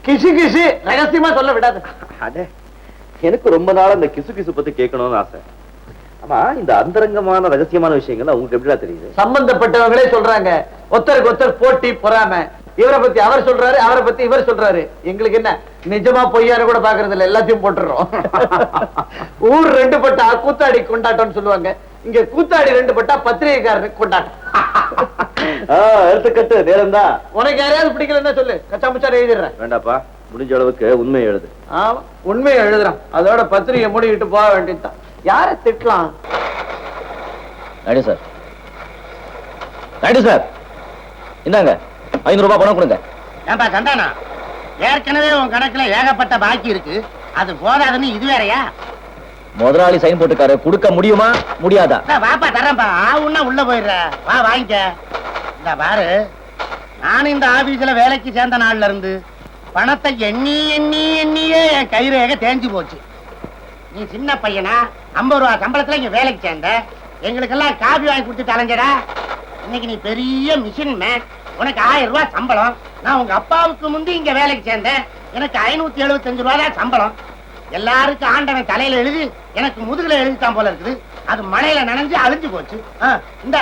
கிசு கிசு ரகசியமா சொல்ல விடாது. அடே, எனக்கு ரொம்ப நாள் அந்த கிசு கிசு பத்தி கேட்கணும்னு ஆசை. ஆமா, இந்த அந்தரங்கமான ரகசியமான விஷயங்கள் உங்களுக்கு எப்படிடா தெரியுது? சம்பந்தப்பட்டவங்களே சொல்றாங்க. ஒருத்தருக்கு ஒருத்தர் போட்டி பொறாம. இவரை பத்தி அவர் சொல்றாரு, அவரை பத்தி இவர் சொல்றாரு. எங்களுக்கு என்ன நிஜமா பொய்யாரு கூட பாக்குறது இல்ல, எல்லாத்தையும் போட்டுறோம். ஊர் ரெண்டு பட்டா கூத்தாடி கொண்டாட்டம்னு சொல்லுவாங்க. இங்க கூத்தாடி ரெண்டு பட்டா பத்திரிகைக்காரருக்கு கொண்டாட்டம். எடுத்துக்கட்டு நேரம்தா. உனக்கு யாரையாவது பிடிக்கலன்னா சொல்லு, கச்சா முச்சார எழுதிடுறேன். வேண்டாப்பா, முடிஞ்ச அளவுக்கு உண்மையை எழுது. ஆமா, உண்மையை எழுதுறான். அதோட பத்திரிகை மூடிக்கிட்டு போக வேண்டியதுதான். யாரை திட்டலாம்? நாயுடு சார், நாயுடு சார், இந்தாங்க 500 ரூபாய் பணம் கொடுங்க. ஏன்பா சந்தானா, ஏற்கனவே உன் கணக்குல ஏகப்பட்ட பாக்கி இருக்கு, அது போதாதுன்னு இது வேறையா? முதலாளி சைன் போட்டுக்காரு, கொடுக்க முடியுமா முடியாதா? வாப்பா தரேன்பா, ஆவுன்னா உள்ள போயிடுற. வா வாங்கிக்க. இந்த பாரு, நானும் இந்த ஆபீஸ்ல வேலைக்கு சேர்ந்த நாள்ல இருந்து பணத்தை எண்ணியே என் கைரேக தேஞ்சு போச்சு. நீ சின்ன பையனா 50 ரூபா சம்பளத்துல இங்க வேலைக்கு சேர்ந்த, எங்களுக்கெல்லாம் காபி வாங்கி கொடுத்துட்டு அலைஞ்சடா. இன்னைக்கு நீ பெரிய மிஷின் மேன், உனக்கு 1000 ரூபாய் சம்பளம். நான் உங்க அப்பாவுக்கு முந்தி இங்க வேலைக்கு சேர்ந்தேன், எனக்கு 575 ரூபாய் தான் சம்பளம். எல்லாருக்கும் ஆண்டவன் தலையில எழுதி எனக்கு முதுகுல எழுதித்தான் போல இருக்குது. அது மழையில நனைஞ்சு அழிஞ்சு போச்சு. இந்த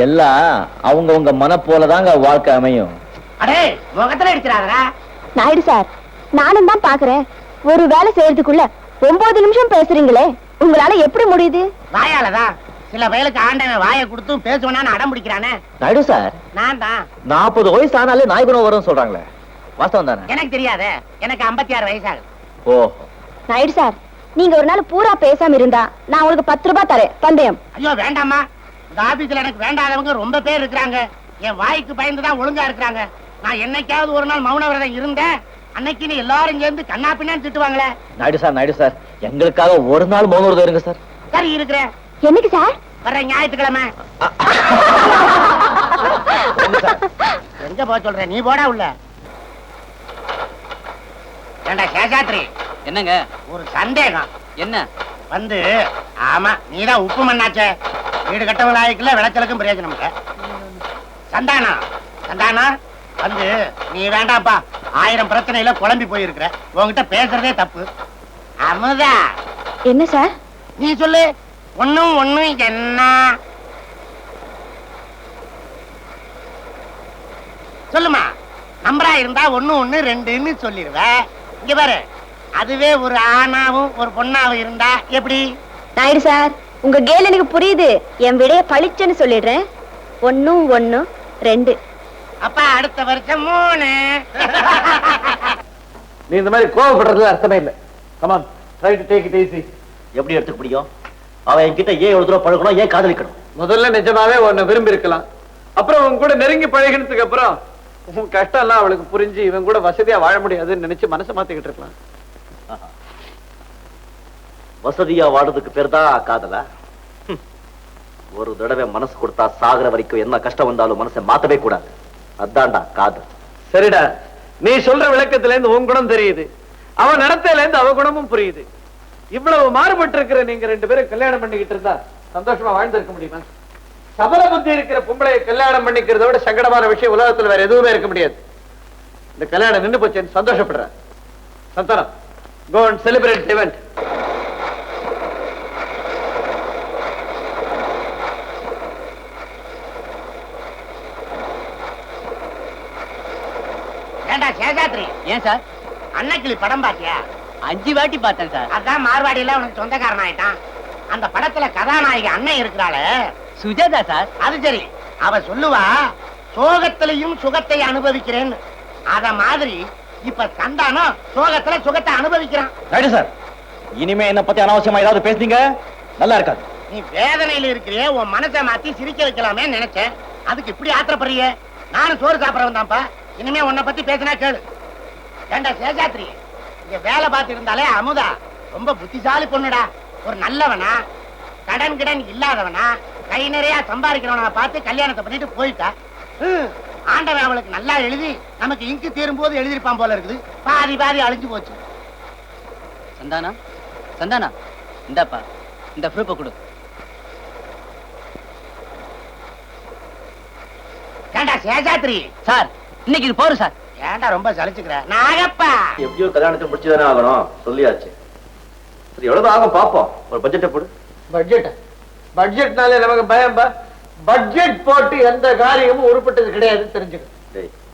எல்லாம் அவங்க உங்க மன போலதாங்க வாழ்க்கை அமையும். அடே, முகத்துல அடிக்கிறாரா? நாயுடு சார், நானும் தான் பாக்குறேன். ஒரு வேலை செய்யறதுக்குள்ள 9 நிமிஷம் பேசுறீங்களே, உங்களால எப்படி முடியுது? வாயாலதான். சில வயலுக்கு ஆண்டவன் வாயை கொடுத்தும் பேசுவானு அடம் பிடிக்கிறானே. நாயுடு சார், நான் தான் 40 வயசு ஆனாலே நாய் குணம் வரும் சொல்றாங்களே, வாஸ்தவம் தானே? எனக்கு தெரியாத, எனக்கு 56 வயசாகுது. ஓ நாயுடு சார், நீங்க ஒரு நாள் பூரா பேசாம இருந்தா நான் உங்களுக்கு 10 ரூபாய் தரேன் பந்தயம். ஐயோ வேண்டாமா, இந்த ஆபீஸ்ல எனக்கு வேண்டாதவங்க ரொம்ப பேர் இருக்கிறாங்க. என் வாய்க்கு பயந்துதான் ஒழுங்கா இருக்கிறாங்க. நான் என்னைக்காவது ஒரு நாள் மௌன விரதம் இருந்தேன், அன்னைக்கு நீ எல்லாரும் சேர்ந்து கண்ணா பின்னான்னு திட்டுவாங்களே. நாயுடு சார், எங்களுக்காக ஒரு நாள் மௌன விரதம் இருங்க சார். சரி இருக்கிறேன். என்னைக்கு சார்? வர்ற ஞாயிற்றுக்கிழமை. எங்க போக சொல்ற, நீ போடா உள்ள. ஏண்டா சேஷாத்ரி, என்னங்க? ஒரு சந்தேகம். என்ன? வந்து ஆமா, நீதான் உப்பு மண்ணாச்சே, வீடு கட்டவங்க ஆயிக்கல, விளைச்சலுக்கும் பிரயோஜனம் இல்ல. சந்தானா சந்தானா, வந்து நீ வேண்டாப்பா, 1000 பிரச்சனையில குழம்பி போயிருக்கிற, உன்கிட்ட பேசுறதே தப்பு. அமுதா. என்ன சார்? நீ சொல்லு. ஒண்ணும் என்ன சொல்லுமா. நம்பரா இருந்தா 1 1 2ன்னு சொல்லிடுவ. இங்க பாரு, அதுவே ஒரு ஆணாவும் ஒரு பொண்ணாவும் இருந்தா எப்படி? நாயுடு சார், உங்க கேள் எனக்கு புரியுது. என் விடைய பளிச்சுன்னு சொல்லிடுறேன். 1 1 2. அப்பா அடுத்த வருஷம் 3. நீ இந்த மாதிரி கோவப்படுறதுல அர்த்தமே இல்லை. Come on, try to take it easy. எப்படி எடுத்துக்க முடியும்? அவன் என்கிட்ட ஏன் எவ்வளவு தூரம் பழகணும், ஏன் காதலிக்கணும்? முதல்ல நிஜமாவே உன்னை விரும்பி இருக்கலாம். அப்புறம் உன் கூட நெருங்கி பழகினதுக்கு அப்புறம் உன் கஷ்டம் எல்லாம் அவளுக்கு புரிஞ்சு இவன் கூட வசதியா வாழ முடியாதுன்னு நினைச்சு மனசை மாத்திக்கிட்டு இருக்கலாம். வசதியா வாடுறதுக்கு பேர் தான் காதலா? ஒரு தடவை மனசு கொடுத்தா சாகுற வரைக்கும் என்ன கஷ்டம் வந்தாலும் மனசை மாத்தவே கூடாது. அதான்டா காதல். சரிடா, நீ சொல்ற விளக்கத்துல இருந்து உன் குணம் தெரியுது, அவன் நடத்தையில இருந்து அவ குணமும் புரியுது. இவ்வளவு மாறுபட்டு இருக்கிற நீங்க 2 பேரும் கல்யாணம் பண்ணிக்கிட்டு இருந்தா சந்தோஷமா வாழ்ந்திருக்க முடியுமா? சபல புத்தி இருக்கிற பொம்பளையை கல்யாணம் பண்ணிக்கிறத விட சங்கடமான விஷயம் உலகத்துல வேற எதுவுமே இருக்க முடியாது. இந்த கல்யாணம் நின்று போச்சேன்னு சந்தோஷப்படுற. Santhanam, go and celebrate the event. ஏண்டா சேஷாத்ரி. ஏன் சார்? அன்னக்கிளி படம் பாத்தியா? 5 வாட்டி பார்த்தேன் சார். அதான் மார்வாடியில உனக்கு சொந்தக்காரன் ஆயிட்டான். அந்த படத்துல கதாநாயகி அண்ணன் இருக்கிறாள, சுஜாதா சார். அது சரி, அவ சொல்லுவா சோகத்திலையும் சுகத்தை அனுபவிக்கிறேன்னு. அத மாதிரி இப்ப சந்தானம் சோகத்துல சுகத்தை அனுபவிக்கிறான். நாயுடு சார், இனிமே என்ன பத்தி அனாவசியமா ஏதாவது பேசுனீங்க நல்லா இருக்காது. நீ வேதனையில இருக்கிறியே, உன் மனசை மாத்தி சிரிக்க வைக்கலாமே நினைச்சேன். அதுக்கு இப்படி ஆத்திரப்படுறிய? நானும் சோறு சாப்பிடறவன் தான்ப்பா. இனிமே உன்னை பத்தி பேசினா கேளு. ஏண்டா சேஷாத்ரி, இங்க வேலை பார்த்து இருந்தாலே அமுதா ரொம்ப புத்திசாலி பொண்ணுடா. ஒரு நல்லவனா, கடன் இல்லாதவனா, கை நிறைய சம்பாதிக்கிறவனை பார்த்து கல்யாணத்தை பண்ணிட்டு போயிட்டா. ஆண்டவன் அவளுக்கு நல்லா எழுதி நமக்கு இங்கு தீரும் போது எழுதிருப்பான் போல இருக்குது. பாதி அழிஞ்சு போச்சு. சந்தானா, இந்தாப்பா, இந்த ப்ரூஃபை கொடு. ஏண்டா சேஷாத்ரி. சார், இன்னைக்கு இது போறோம் சார். ஏன்டா ரொம்ப சலிச்சுக்கிற நாகப்பா? எப்படியோ கல்யாணத்தை முடிச்சுதானே ஆகணும், சொல்லியாச்சு. சரி, எவ்வளவு ஆகும் பாப்போம். ஒரு பட்ஜெட்டை போடு. பட்ஜெட் பட்ஜெட்னாலே நமக்கு பயம்பா. பட்ஜெட் போட்டு எந்த காரியமும் உருப்பட்டது கிடையாது, தெரிஞ்சுக்க.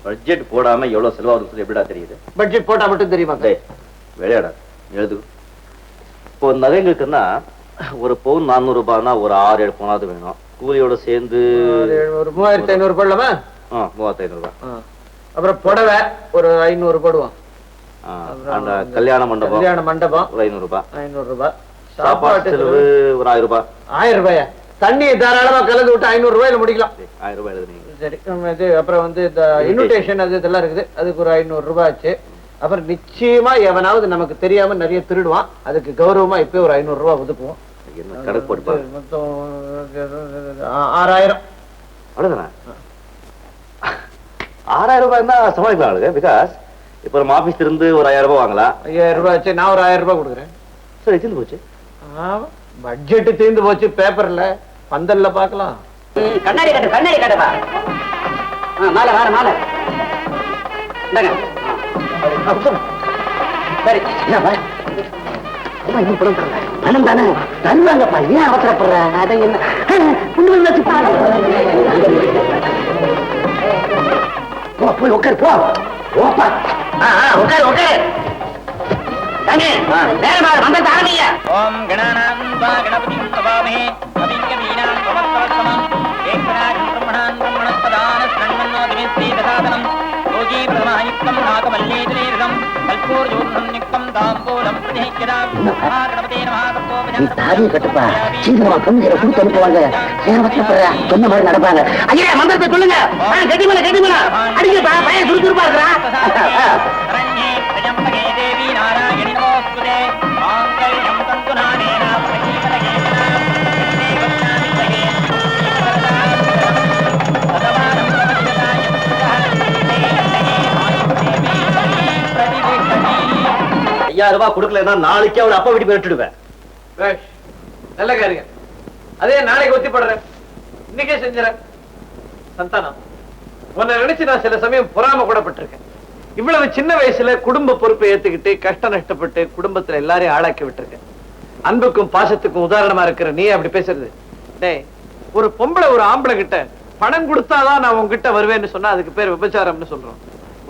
பட்ஜெட் போடாம எவ்வளவு செலவாகும் சொல்லி எப்படிடா தெரியுது? பட்ஜெட் போட்டா மட்டும் தெரியுமா? விளையாடா, எழுது. இப்போ நகைங்களுக்குன்னா ஒரு பவுன் 400 ரூபாய்னா ஒரு 6-7 பவுனாவது வேணும். கூலியோட சேர்ந்து ஒரு 3500 போடலாமா? 3500 ரூபாய். அப்புறம் புடவை ஒரு 500 போடுவோம். அந்த கல்யாண மண்டபம் ஒரு 500 ரூபாய். 500 ரூபாய். சாப்பாட்டு செலவு ஒரு 1000 ரூபாய். 1000 ரூபாயா? தண்ணி தாராளமா கலந்து விட்டு 500 ரூபாயில முடிக்கலாம். 1000 ரூபாய் எழுதுனீங்க. சரி, அப்புறம் வந்து இந்த இன்விடேஷன் அது இதெல்லாம் இருக்குது, அதுக்கு ஒரு 500 ரூபாய் ஆச்சு. அப்புறம் நிச்சயமா எவனாவது நமக்கு தெரியாம நிறைய திருடுவான், அதுக்கு கௌரவமா இப்ப ஒரு 500 ரூபாய் ஒதுக்குவோம். கணக்கு போட்டு மொத்தம் 6000. அவ்வளவுதானே? 6000 ரூபாய் தான் சமாளிக்கலாம் ஆளுங்க. பிகாஸ் இப்ப நம்ம ஆபீஸ்ல இருந்து ஒரு 1000 ரூபாய் வாங்கலாம். 5000 ரூபாய் ஆச்சு. நான் ஒரு 1000 ரூபாய் கொடுக்குறேன். சரி, தீர்ந்து போச்சு. பட்ஜெட் தீர்ந்து போச்சு. பேப்பர்ல பந்தல்ல பாக்கலாம். கண்ணாடி கட்டுப்பா. மாலை வார மாலை சரி. பணம் தானே தருவாங்கப்பா, ஏன் அவசரப்படுற? அதை என்ன போய் உட்காரு, போ ஓப்பா. உட்காரு உட்காரு. ஓம் கணானாம் கணபதிம் சபாமஹே கவிங்க வீணாம் கமத்வசமம் ஏகநாதம் பிரம்மணான் பிரம்மணஸ்பதான ஸ்ரண்மன்னோதிமே ஸ்ரீதசாதனம் யோகி பிரதமாயுக்தம் நாகமல்லேதிரேர்கம் கல்பூர்ஜோர்ணம் நிக்தம் தாம்பூலம் பிரதிஹிக்யதாம் மகாகணபதே நமஹ. தாடி கட்டுப்பா, சீக்கிரமா பொண்ணுகிற கொடுத்து அனுப்புவாங்க. ஏன் வச்சப்படுற? சொன்ன மாதிரி நடப்பாங்க. ஐயா, மந்திரத்தை சொல்லுங்க. கட்டிமலை கட்டிமலை அடிக்கப்பா, பையன் சுறுசுறுப்பா இருக்கிறா. தேவி நாராயணி நமோஸ்துதே மாங்கல்யம் தந்து நானேன ரூபாய் கொடுக்கலன்னா நாளைக்கே அவர் அப்பா வீட்டுக்கு விட்டுடுவேன். நல்ல காரியம். அதே நாளைக்கு ஒத்திப்படுறேன், இன்னைக்கே செஞ்சுறேன். சந்தானம், உன்னை நினைச்சு நான் சில சமயம் பொறாம கூட பட்டிருக்கேன். இவ்வளவு சின்ன வயசுல குடும்ப பொறுப்பை ஏத்துக்கிட்டு கஷ்ட நஷ்டப்பட்டு குடும்பத்துல எல்லாரையும் ஆளாக்கி விட்டுருக்கேன். அன்புக்கும் பாசத்துக்கும் உதாரணமா இருக்கிற நீ அப்படி பேசுறது? டேய், ஒரு பொம்பளை ஒரு ஆம்பளை கிட்ட பணம் கொடுத்தாதான் நான் உங்ககிட்ட வருவேன்னு சொன்னா அதுக்கு பேர் விபச்சாரம்னு சொல்றோம்.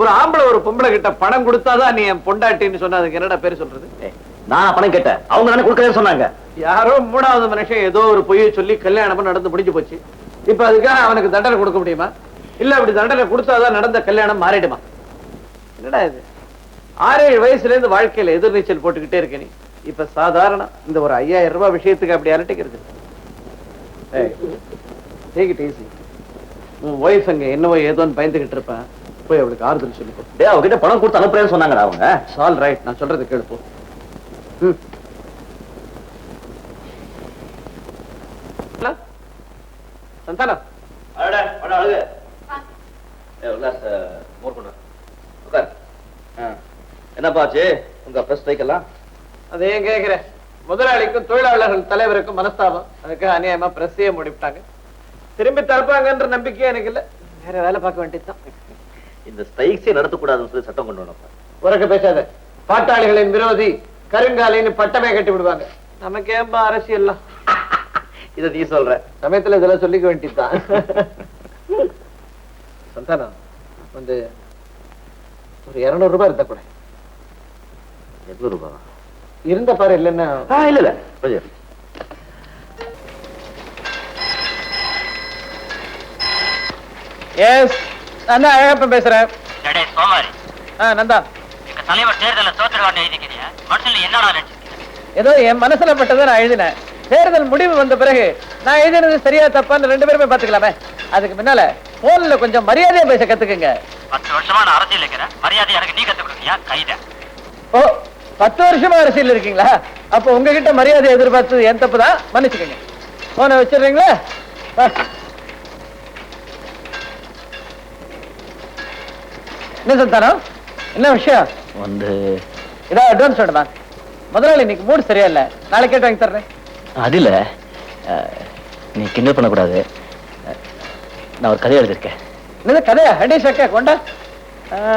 ஒரு ஆம்பளை ஒரு பொம்பளை கிட்ட பணம் கொடுத்தாதான் நீ என் பொண்டாட்டின்னு சொன்னா அதுக்கு என்னடா பேரு சொல்றது? நான் பணம் கேட்டேன், அவங்க தானே கொடுக்கறேன்னு சொன்னாங்க. யாரோ மூணாவது மனுஷன் ஏதோ ஒரு பொய்யை சொல்லி கல்யாணமும் நடந்து முடிஞ்சு போச்சு. இப்ப அதுக்காக அவனுக்கு தண்டனை கொடுக்க முடியுமா? இல்ல அப்படி தண்டனை கொடுத்தாதான் நடந்த கல்யாணம் மாறிடுமா? என்னடா இது? 6-7 வயசுல இருந்து வாழ்க்கையில எதிர்நீச்சல் போட்டுக்கிட்டே இருக்க நீ இப்ப சாதாரண இந்த ஒரு 5000 ரூபாய் விஷயத்துக்கு அப்படி அரட்டிக்கிறது? உன் ஒய்ஃப் அங்க என்னவோ ஏதோன்னு பயந்துகிட்டு இருப்பேன், போய் அவளுக்கு ஆறுதல் சொல்லிப்போ. அவகிட்ட பணம் கொடுத்து அனுப்புறேன்னு சொன்னாங்க அவங்க. ஆல் ரைட், நான் சொல்றது கேளுப்போ. சந்தானம், என்னப்பாச்சு உங்க பிரஸ் ஸ்ட்ரைக்கெல்லாம்? அதே கேக்குற. முதலாளிக்கும் தொழிலாளர்கள் தலைவருக்கும் மனஸ்தாபம், அதுக்கு அநியாயமா பிரஸ்ஸையே முடிவிட்டாங்க. திரும்பி தரப்பாங்கன்ற நம்பிக்கை எனக்கு இல்ல, வேற வேலை பார்க்க வேண்டியதுதான். இந்த ஸ்ட்ரைக்ஸே நடத்தக்கூடாதுன்னு சொல்லி சட்டம் கொண்டு வரணும். உறக்க பேசாத. பாட்டாளிகளின் விரோதி கருங்காலின்னு பட்டமே கட்டி விடுவாங்க. நமக்கு ஏன்பா அரசியல்லாம்? இதை நீ சொல்ற சமயத்துல இதெல்லாம் சொல்லிக்க வேண்டியதுதான். சந்தானம், வந்து ஒரு 200 ரூபாய் இருந்தா கூட. 200 ரூபாய் இருந்த பாரு. இல்லன்னா இல்ல இல்ல கொஞ்சம். எஸ், நான் தான் அழகப்பன் பேசுறேன். நந்தா, தலைவர் தேர்தல தோத்துருவான்னு எழுதிக்கிறியா? மனசுல என்னடா ஏதோ என் மனசுல பட்டதை நான் எழுதினேன். தேர்தல் முடிவு வந்த பிறகு நான் எழுதினது சரியா தப்பான்னு 2 பேருமே பாத்துக்கலாமே. அதுக்கு முன்னால போன்ல கொஞ்சம் மரியாதையா பேச கத்துக்குங்க. 10 வருஷமா நான் அரசியல் இருக்கிறேன், மரியாதை எனக்கு நீ கத்து கொடுக்கியா? கைத. ஓ, 10 வருஷமா அரசியல் இருக்கீங்களா? அப்ப உங்ககிட்ட மரியாதை எதிர்பார்த்தது என் தப்பு தான், மன்னிச்சுக்கோங்க. போனை வச்சிடுறீங்களா? என்ன சந்தானம், என்ன விஷயம்? வந்து ஏதாவது அட்வான்ஸ் வேணுமா? முதலாளி இன்னைக்கு மூடு சரியா இல்ல, நாளைக்கு கேட்டு வாங்கி தர்றேன். அது இல்ல, நீ கிண்டல் பண்ணக்கூடாது. நான் ஒரு கதை எழுதிருக்கேன். என்ன கதையா? ஹண்டே ஷாக்கா கொண்டா. Very good.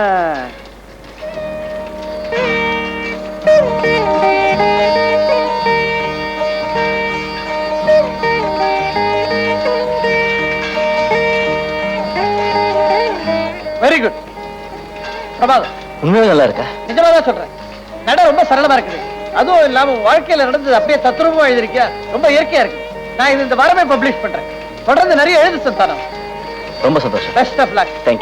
பிரபாதம். உண்மையாக நல்லா இருக்கா? நிஜமா தான் சொல்றேன். நட ரொம்ப சரளமா இருக்குது. அதுவும் இல்லாம வாழ்க்கையில நடந்தது அப்படியே தத்ரூபமா எழுதிருக்கியா, ரொம்ப இயற்கையா இருக்கு. நான் இது இந்த வாரமே பப்ளிஷ் பண்றேன். தொடர்ந்து நிறைய எழுது சந்தானம். ரொம்ப சந்தோஷம். Best of luck. தேங்க்யூ.